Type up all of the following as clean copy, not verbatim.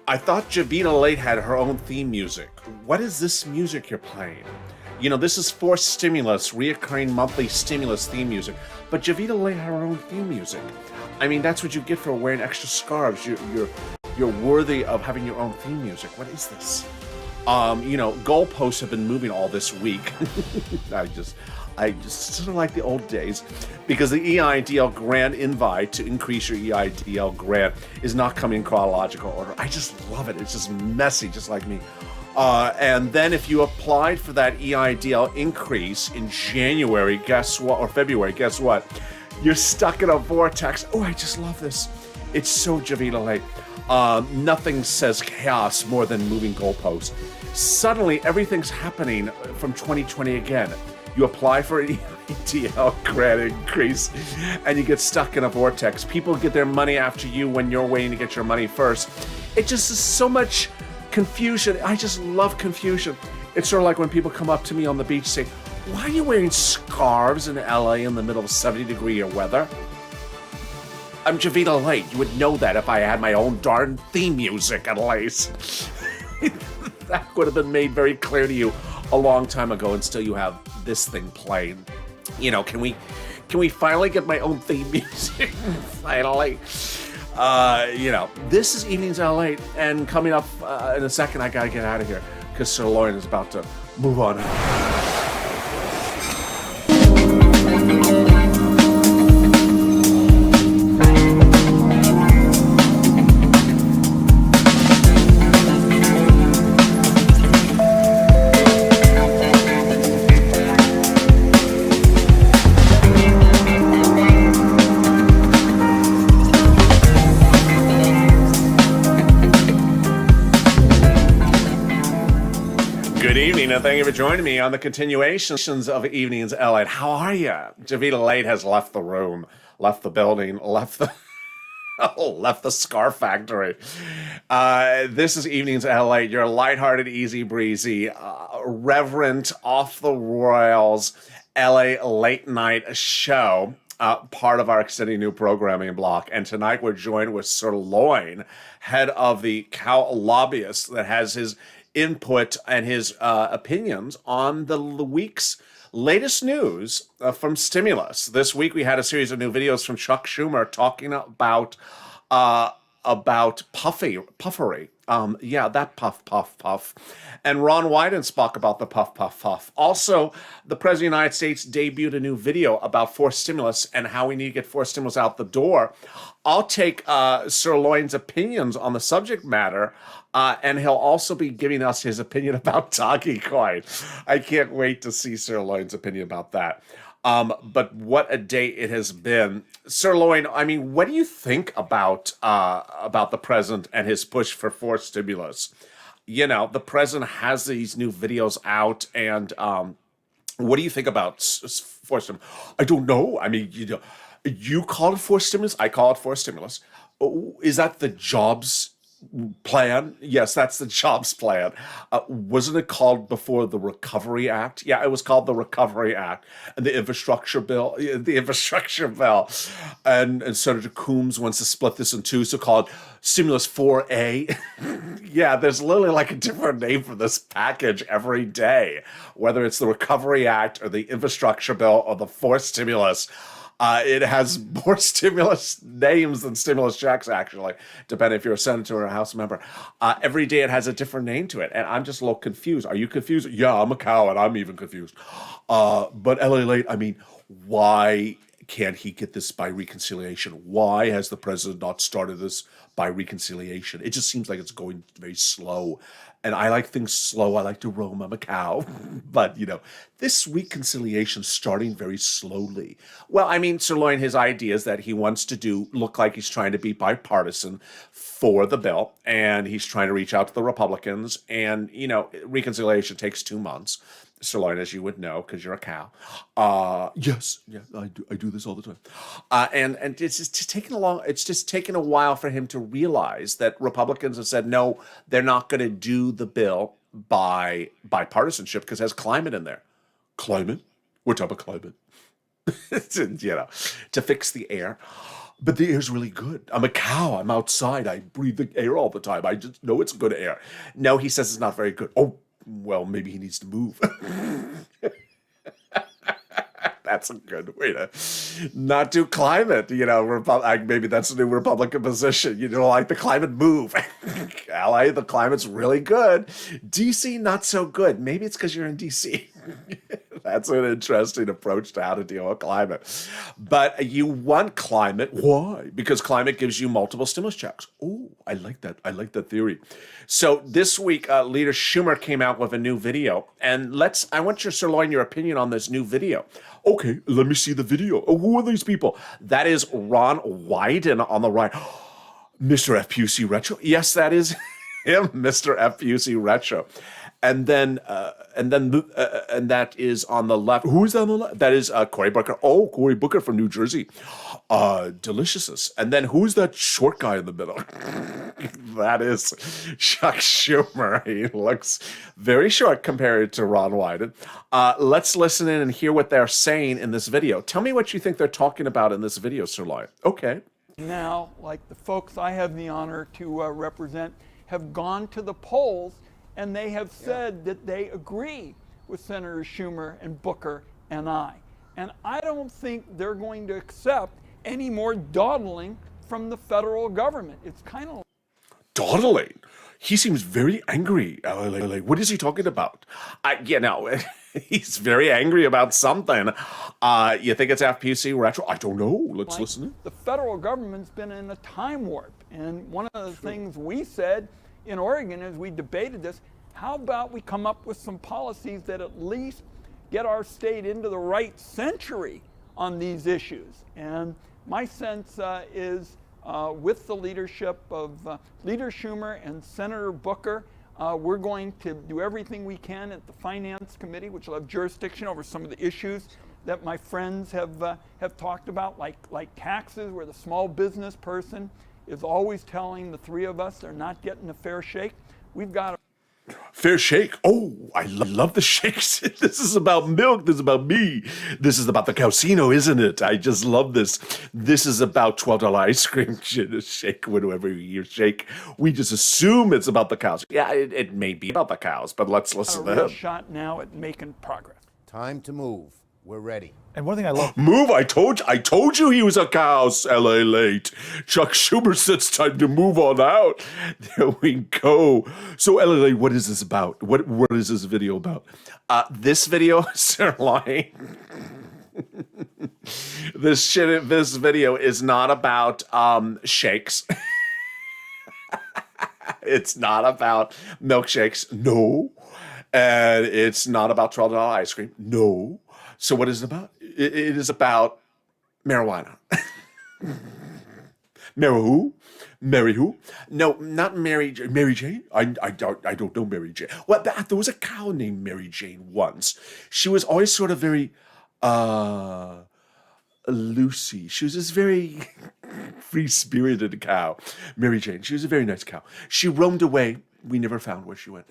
I thought JOVITALATE had her own theme music. What is this music you're playing? You know, this is forced stimulus, reoccurring monthly stimulus theme music. But JOVITALATE had her own theme music. I mean, that's what you get for wearing extra scarves. You're worthy of having your own theme music. What is this? You know, goalposts have been moving all this week. I just sort of like the old days because the EIDL grant invite to increase your EIDL grant is not coming in chronological order. I just love it. It's just messy, just like me. And then if you applied for that EIDL increase in January, guess what? Or February, guess what? You're stuck in a vortex. Oh, I just love this. It's so JOVITALATE. Nothing says chaos more than moving goalposts. Suddenly, everything's happening from 2020 again. You apply for an EIDL grant increase, and you get stuck in a vortex. People get their money after you when you're waiting to get your money first. It just is so much confusion. I just love confusion. It's sort of like when people come up to me on the beach saying, "Why are you wearing scarves in LA in the middle of 70-degree weather?" I'm JOVITALATE. You would know that if I had my own darn theme music, at least. That would have been made very clear to you a long time ago, and still you have this thing playing. You know, can we finally get my own theme music? Finally. You know, this is Evenings LA, and coming up in a second, I gotta get out of here because SIRLOIN is about to move on. Good evening, and thank you for joining me on the continuations of Evenings LA. How are you? JOVITALATE has left the room, left the building, left the left the scar factory. This is Evenings LA, your lighthearted, easy breezy, reverent, off the rails LA late night show. Part of our exciting new programming block. And tonight we're joined with SIRLOIN, head of the cow lobbyist, that has his input and his opinions on the week's latest news from stimulus. This week we had a series of new videos from Chuck Schumer talking about puffery. Yeah, that puff, puff, puff. And Ron Wyden spoke about the puff, puff, puff. Also, the President of the United States debuted a new video about forced stimulus and how we need to get forced stimulus out the door. I'll take SIRLOIN's opinions on the subject matter, and he'll also be giving us his opinion about Dogecoin. I can't wait to see SIRLOIN's opinion about that. But what a day it has been. SIRLOIN, I mean, what do you think about the president and his push for forced stimulus? You know, the president has these new videos out, and what do you think about forced stimulus? I don't know. I mean, you know, you call it forced stimulus. I call it forced stimulus. Oh, is that the jobs plan? Yes, that's the jobs plan. Wasn't it called before the Recovery Act? Yeah, it was called the Recovery Act. And the infrastructure bill, and Senator Coombs wants to split this in two, so called Stimulus 4A. Yeah, there's literally like a different name for this package every day, whether it's the Recovery Act or the infrastructure bill or the forced stimulus. It has more stimulus names than stimulus checks, actually, depending if you're a senator or a House member. Every day it has a different name to it, and I'm just a little confused. Are you confused? Yeah, I'm a cow, and I'm even confused. But LALATE, I mean, why can't he get this by reconciliation? Why has the president not started this by reconciliation? It just seems like it's going very slow. And I like things slow. I like to roam. I'm a cow. But, you know, this reconciliation starting very slowly. Well, I mean, SIRLOIN, his idea is that he wants to look like he's trying to be bipartisan for the bill. And he's trying to reach out to the Republicans. And, you know, reconciliation takes 2 months. SIRLOIN, as you would know, because you're a cow. Yes, yeah, I do this all the time. And it's just taking it's just taken a while for him to realize that Republicans have said, no, they're not going to do the bill by bipartisanship because it has climate in there. Climate? We're talking about climate. You know, to fix the air. but the air's really good. I'm a cow. I'm outside. I breathe the air all the time. I just know it's good air. No, he says it's not very good. Oh, well, maybe he needs to move. That's a good way to not do climate. Maybe that's a new Republican position. You don't like the climate, move. LA, the climate's really good. DC, not so good. Maybe it's because you're in DC. That's an interesting approach to how to deal with climate. But you want climate. Why? Because climate gives you multiple stimulus checks. Oh, I like that. I like that theory. So this week, Leader Schumer came out with a new video. And I want your Sirloin, your opinion on this new video. Okay, let me see the video. Oh, who are these people? That is Ron Wyden on the right. Mr. FPUC Retro. Yes, that is him, Mr. FPUC Retro. And then that is on the left. Who is that on the left? That is Cory Booker. Oh, Cory Booker from New Jersey. Deliciousness. And then who's that short guy in the middle? That is Chuck Schumer. He looks very short compared to Ron Wyden. Let's listen in and hear what they're saying in this video. Tell me what you think they're talking about in this video, Sirloin. Okay. Now, like the folks I have the honor to represent, have gone to the polls and they have said that they agree with Senator Schumer and Booker and I. And I don't think they're going to accept any more dawdling from the federal government. It's kind of dawdling. He seems very angry. Like, what is he talking about? He's very angry about something. You think it's FPC retro? I don't know. Let's listen in. The federal government's been in a time warp. And one of the things we said in Oregon as we debated this, how about we come up with some policies that at least get our state into the right century on these issues? And my sense is with the leadership of Leader Schumer and Senator Booker, we're going to do everything we can at the Finance Committee, which will have jurisdiction over some of the issues that my friends have talked about, like taxes, where the small business person is always telling the three of us they're not getting a fair shake. We've got a fair shake. Oh, I love the shakes. This is about milk. This is about me. This is about the casino, isn't it? I just love this. This is about $12 ice cream shake, whatever you shake. We just assume it's about the cows. Yeah, it may be about the cows, but let's listen to him. Shot now at making progress. Time to move. We're ready. And one thing I love... Move, I told you he was a cow's LALATE. Chuck Schumer said it's time to move on out. There we go. So LALATE, what is this about? What is this video about? This video, Sirloin, this video is not about shakes. It's not about milkshakes. No. And it's not about $12 ice cream. No. So what is it about? It is about marijuana. Mary who? Mary who? No, not Mary Jane. I don't know Mary Jane. Well, there was a cow named Mary Jane once. She was always sort of very Lucy. She was this very free-spirited cow. Mary Jane. She was a very nice cow. She roamed away. We never found where she went.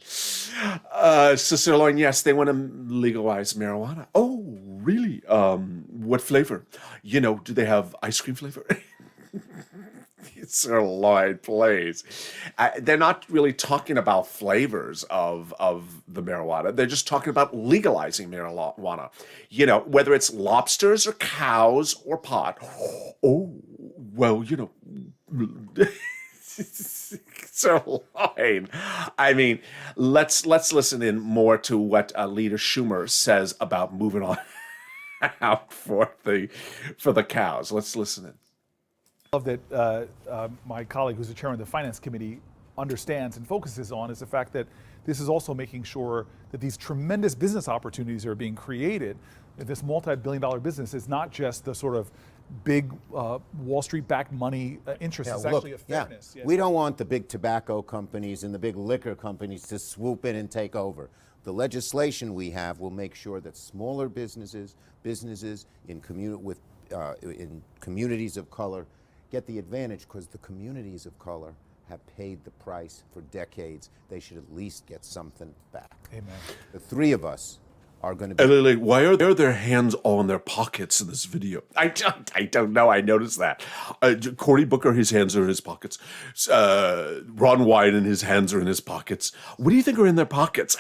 So Sirloin, yes, they want to legalize marijuana. Oh, really? What flavor? Do they have ice cream flavor? Sirloin, please. They're not really talking about flavors of the marijuana. They're just talking about legalizing marijuana. Whether it's lobsters or cows or pot. Oh, well, Sirloin. I mean, let's listen in more to what Leader Schumer says about moving on out for the cows. Let's listen in. I love that my colleague, who's the chairman of the Finance Committee, understands and focuses on is the fact that this is also making sure that these tremendous business opportunities are being created. This multi-billion-dollar business is not just the sort of big Wall Street-backed money interest. It's actually a fairness. Yeah. We don't want the big tobacco companies and the big liquor companies to swoop in and take over. The legislation we have will make sure that smaller businesses in communities of color get the advantage, because the communities of color have paid the price for decades. They should at least get something back. Amen. The three of us are going to be. Why are their hands all in their pockets in this video? I don't know. I noticed that. Cory Booker, his hands are in his pockets. Ron Wyden, his hands are in his pockets. What do you think are in their pockets?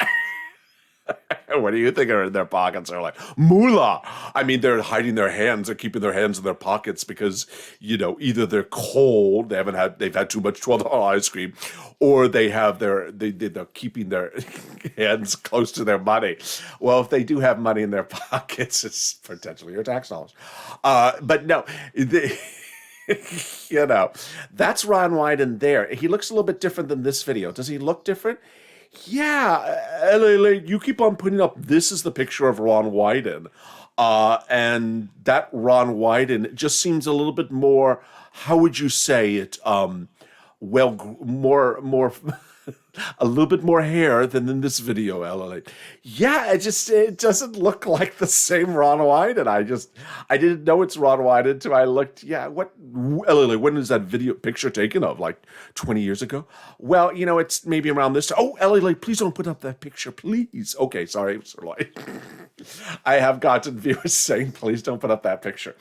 What do you think are in their pockets? They're like, moolah. I mean, they're hiding their hands. They're keeping their hands in their pockets because, you know, either they're cold, they've had too much $12 ice cream, or they're keeping their hands close to their money. Well, if they do have money in their pockets, it's potentially your tax dollars. But no, you know, that's Ron Wyden there. He looks a little bit different than this video. Does he look different? Yeah, you keep on putting up, this is the picture of Ron Wyden. And that Ron Wyden just seems a little bit more, how would you say it? More a little bit more hair than in this video, LALATE. Yeah, it doesn't look like the same Ron Wyden. I didn't know it's Ron Wyden until I looked. Yeah, what, LALATE, when is that video picture taken of? Like 20 years ago? Well, you know, it's maybe around this time. Oh, LALATE, please don't put up that picture, please. Okay, sorry, SIRLOIN. I have gotten viewers saying, please don't put up that picture.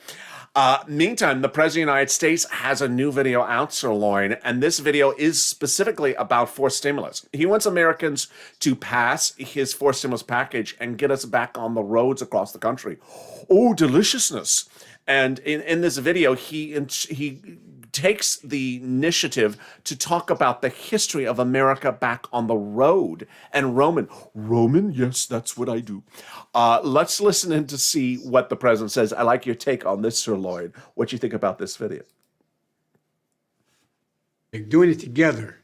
Meantime, the President of the United States has a new video out, SIRLOIN, and this video is specifically about forced stimulus. He wants Americans to pass his forced stimulus package and get us back on the roads across the country. Oh, deliciousness. And in this video, he takes the initiative to talk about the history of America back on the road. And Roman, yes, that's what I do. Let's listen in to see what the president says. I like your take on this, SIRLOIN. What you think about this video? Doing it together.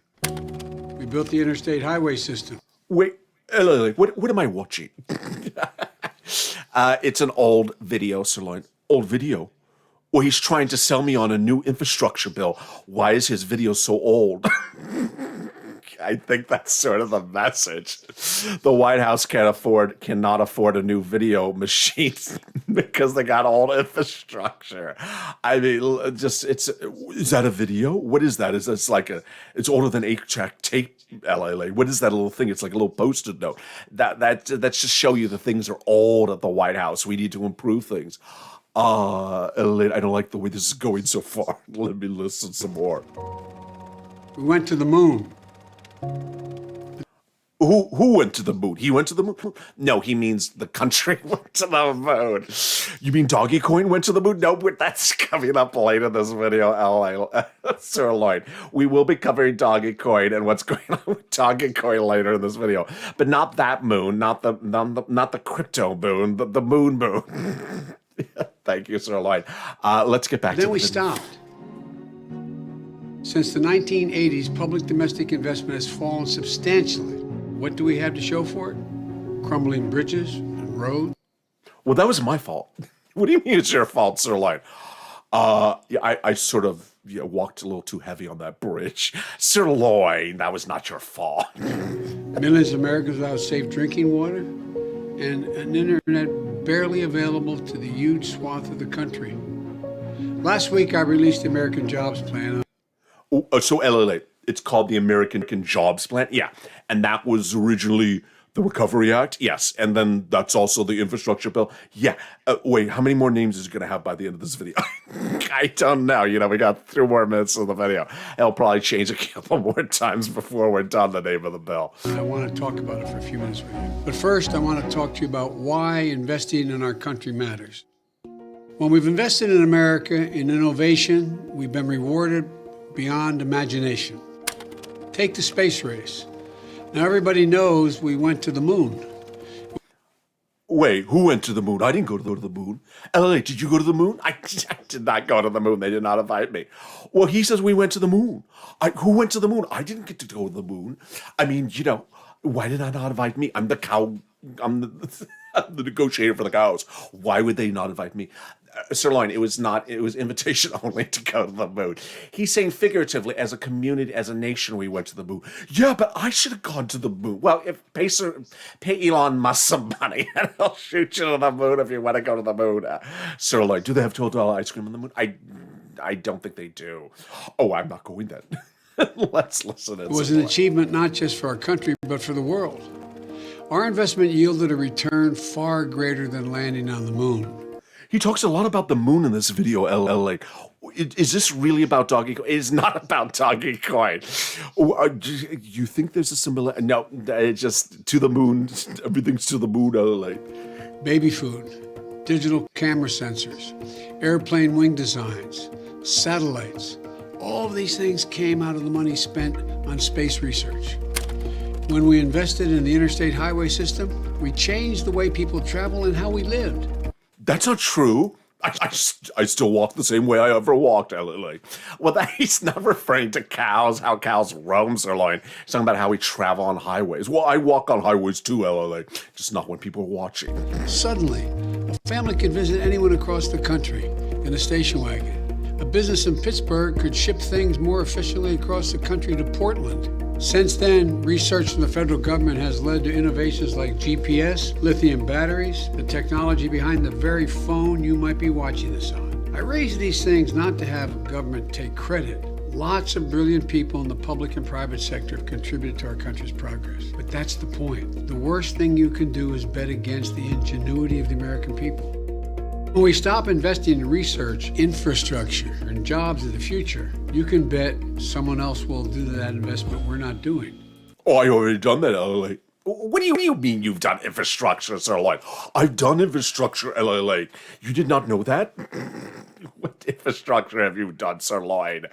We built the interstate highway system. Wait, what am I watching? It's an old video, SIRLOIN. Old video? Or he's trying to sell me on a new infrastructure bill. Why is his video so old? I think that's sort of the message. The White House cannot afford a new video machine because they got old infrastructure. I mean, is that a video? What is that? Is this like it's older than 8-track tape, LALATE? What is that little thing? It's like a little Post-it note. That's just show you the things are old at the White House. We need to improve things. LALATE, I don't like the way this is going so far. Let me listen some more. We went to the moon. Who went to the moon? He went to the moon? No, he means the country went to the moon. You mean Dogecoin went to the moon? No, but that's coming up later in this video, SIRLOIN. We will be covering Dogecoin and what's going on with Dogecoin later in this video, but not that moon, not the crypto moon, the moon. Thank you, SIRLOIN. Let's get back to the video. Then we stopped. Since the 1980s, public domestic investment has fallen substantially. What do we have to show for it? Crumbling bridges and roads? Well, that was my fault. What do you mean it's your fault, SIRLOIN? I sort of walked a little too heavy on that bridge. SIRLOIN, that was not your fault. Millions of Americans without safe drinking water and an internet barely available to the huge swath of the country. Last week, I released the American Jobs Plan. So LALATE, it's called the American Jobs Plan? Yeah. And that was originally the Recovery Act? Yes. And then that's also the infrastructure bill? Yeah. Wait, how many more names is it going to have by the end of this video? I don't know. You know, we got 3 more minutes of the video. It'll probably change a couple more times before we're done the name of the bill. I want to talk about it for a few minutes with you. But first, I want to talk to you about why investing in our country matters. When we've invested in America, in innovation, we've been rewarded beyond imagination. Take the space race. Now everybody knows we went to the moon. Wait, who went to the moon? I didn't go to the moon. LALATE, did you go to the moon? I did not go to the moon. They did not invite me. Well, he says we went to the moon. Who went to the moon? I didn't get to go to the moon. I mean, you know, why did I not invite me? I'm the cow. I'm the negotiator for the cows. Why would they not invite me? SIRLOIN, it was invitation only to go to the moon. He's saying figuratively, as a community, as a nation, we went to the moon. Yeah, but I should have gone to the moon. Well, pay Elon Musk some money, and he'll shoot you to the moon if you want to go to the moon. SIRLOIN, do they have $12 ice cream on the moon? I don't think they do. Oh, I'm not going then. Let's listen. It was an achievement not just for our country, but for the world. Our investment yielded a return far greater than landing on the moon. He talks a lot about the moon in this video, LA. Is this really about Dogecoin? It is not about Dogecoin. You think there's a similar? No, it's just to the moon. Everything's to the moon, LA. Baby food, digital camera sensors, airplane wing designs, satellites. All of these things came out of the money spent on space research. When we invested in the interstate highway system, we changed the way people travel and how we lived. That's not true. I still walk the same way I ever walked, LA. Well, he's not referring to cows, how cows roam, Sirloin. He's talking about how we travel on highways. Well, I walk on highways too, LA, just not when people are watching. Suddenly, a family could visit anyone across the country in a station wagon. A business in Pittsburgh could ship things more efficiently across the country to Portland. Since then, research from the federal government has led to innovations like GPS, lithium batteries, the technology behind the very phone you might be watching this on. I raise these things not to have government take credit. Lots of brilliant people in the public and private sector have contributed to our country's progress. But that's the point. The worst thing you can do is bet against the ingenuity of the American people. When we stop investing in research, infrastructure, and jobs of the future, you can bet someone else will do that investment we're not doing. Oh, I already done that, LA. What do you mean you've done infrastructure, Sirloin? I've done infrastructure, LA. You did not know that? What infrastructure have you done, Sirloin?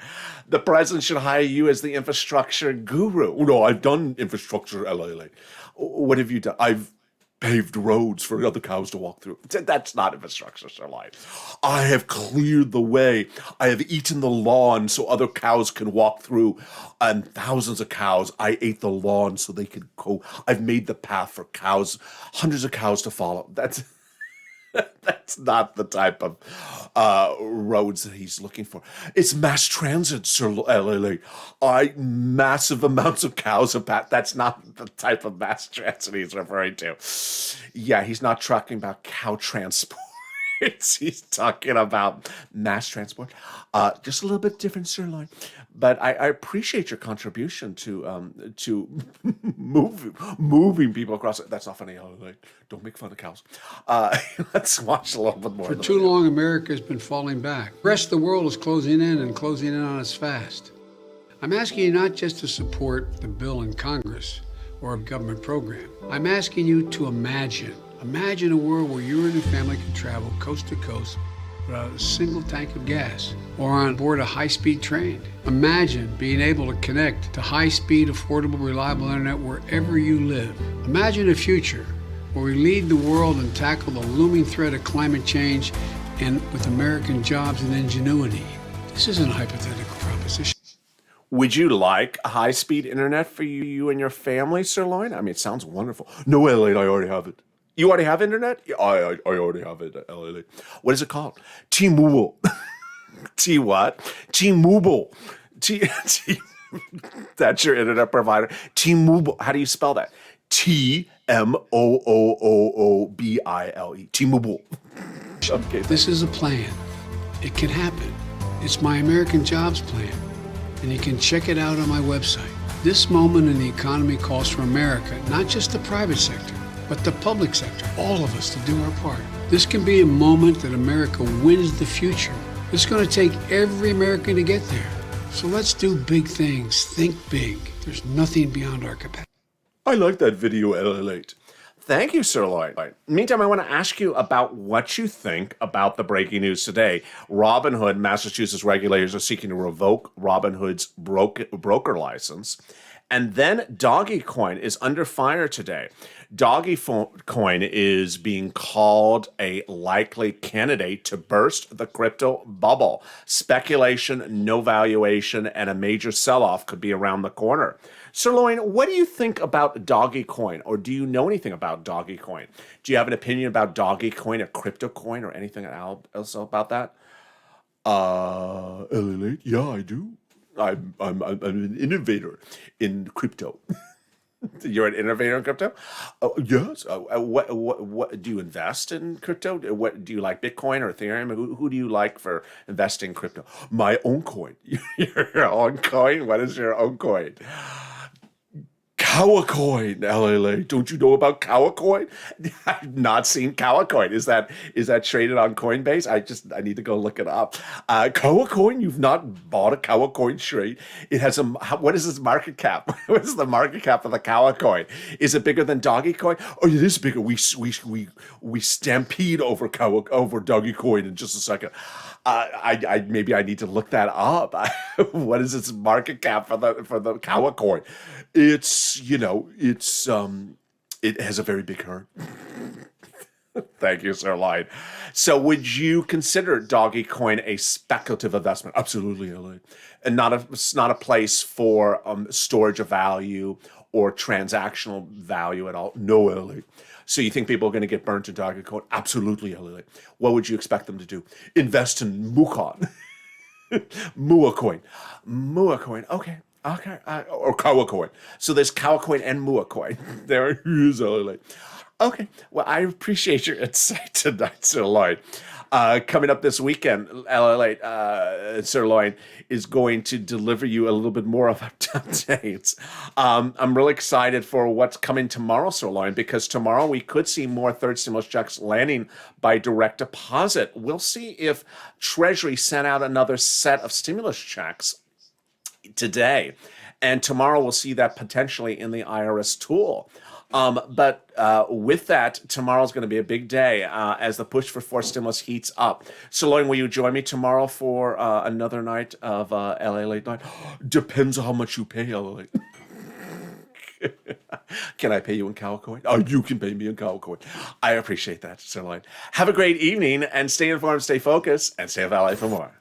The president should hire you as the infrastructure guru. No, I've done infrastructure, LA. What have you done? I've paved roads for other cows to walk through. That's not infrastructure, Sirloin. I have cleared the way. I have eaten the lawn so other cows can walk through. And thousands of cows, I ate the lawn so they could go. I've made the path for cows, hundreds of cows to follow. That's not the type of roads that he's looking for. It's mass transit, Sir LA. Massive amounts of cows have passed. That's not the type of mass transit he's referring to. Yeah, he's not talking about cow transport. He's talking about mass transport. Just a little bit different, Sirloin. But I appreciate your contribution to moving people across. That's not funny. Don't make fun of cows. Let's watch a little bit more. For too long, America has been falling back. The rest of the world is closing in and closing in on us fast. I'm asking you not just to support the bill in Congress or a government program. I'm asking you to imagine a world where you and your family can travel coast to coast without a single tank of gas or on board a high-speed train. Imagine being able to connect to high-speed, affordable, reliable internet wherever you live. Imagine a future where we lead the world and tackle the looming threat of climate change and with American jobs and ingenuity. This isn't a hypothetical proposition. Would you like high-speed internet for you and your family, Sirloin? I mean, it sounds wonderful. No, Elliot, I already have it. You already have internet? Yeah, I already have it, LA. What is it called? T-Mobile. T what? T-Mobile. That's your internet provider. T-Mobile. How do you spell that? T-M-O-O-O-O-B-I-L-E. T-Mobile. Okay. This is a plan. It can happen. It's my American Jobs Plan, and you can check it out on my website. This moment in the economy calls for America, not just the private sector, but the public sector, all of us to do our part. This can be a moment that America wins the future. It's going to take every American to get there. So let's do big things, think big. There's nothing beyond our capacity. I like that video, LALATE. Thank you, Sirloin. Meantime, I want to ask you about what you think about the breaking news today. Robinhood, Massachusetts regulators are seeking to revoke Robinhood's broker license. And then Dogecoin is under fire today. Dogecoin is being called a likely candidate to burst the crypto bubble. Speculation, no valuation, and a major sell-off could be around the corner. Sirloin, what do you think about Dogecoin, or do you know anything about Dogecoin? Do you have an opinion about Dogecoin, a crypto coin, or anything else about that? LALATE, yeah, I do. I'm an innovator in crypto. You're an innovator in crypto? Yes. What do you invest in crypto? What do you like, Bitcoin or Ethereum? Who do you like for investing in crypto? My own coin. Your own coin? What is your own coin? Coin, LALATE. Don't you know about Coin? I've not seen Coin. Is that traded on Coinbase? I need to go look it up. Coin, you've not bought a Coin trade. It has what is its market cap? What is the market cap of the Coin? Is it bigger than Coin? Oh, it is bigger. We stampede over Coin in just a second. Maybe I need to look that up. What is its market cap for the Coin? It's it has a very big herd. Thank you, SIRLOIN. So would you consider Coin a speculative investment? Absolutely, LA. And it's not a place for storage of value or transactional value at all. No, LA. So you think people are going to get burnt in Coin? Absolutely, LA. What would you expect them to do? Invest in Mucon. Muacoin. Okay. Or Coin. So there's Coin and Muacoin. There is LA. Okay. Well, I appreciate your insight tonight, SIRLOIN. Coming up this weekend, LALATE, SIRLOIN is going to deliver you a little bit more of updates. I'm really excited for what's coming tomorrow, SIRLOIN, because tomorrow we could see more third stimulus checks landing by direct deposit. We'll see if Treasury sent out another set of stimulus checks today. And tomorrow we'll see that potentially in the IRS tool. But with that, tomorrow's going to be a big day as the push for forced stimulus heats up. SIRLOIN, will you join me tomorrow for another night of LALATE night? Depends on how much you pay, LALATE. Can I pay you in Coin? Oh, you can pay me in Coin. I appreciate that, SIRLOIN. Have a great evening and stay informed, stay focused, and stay with LA for more.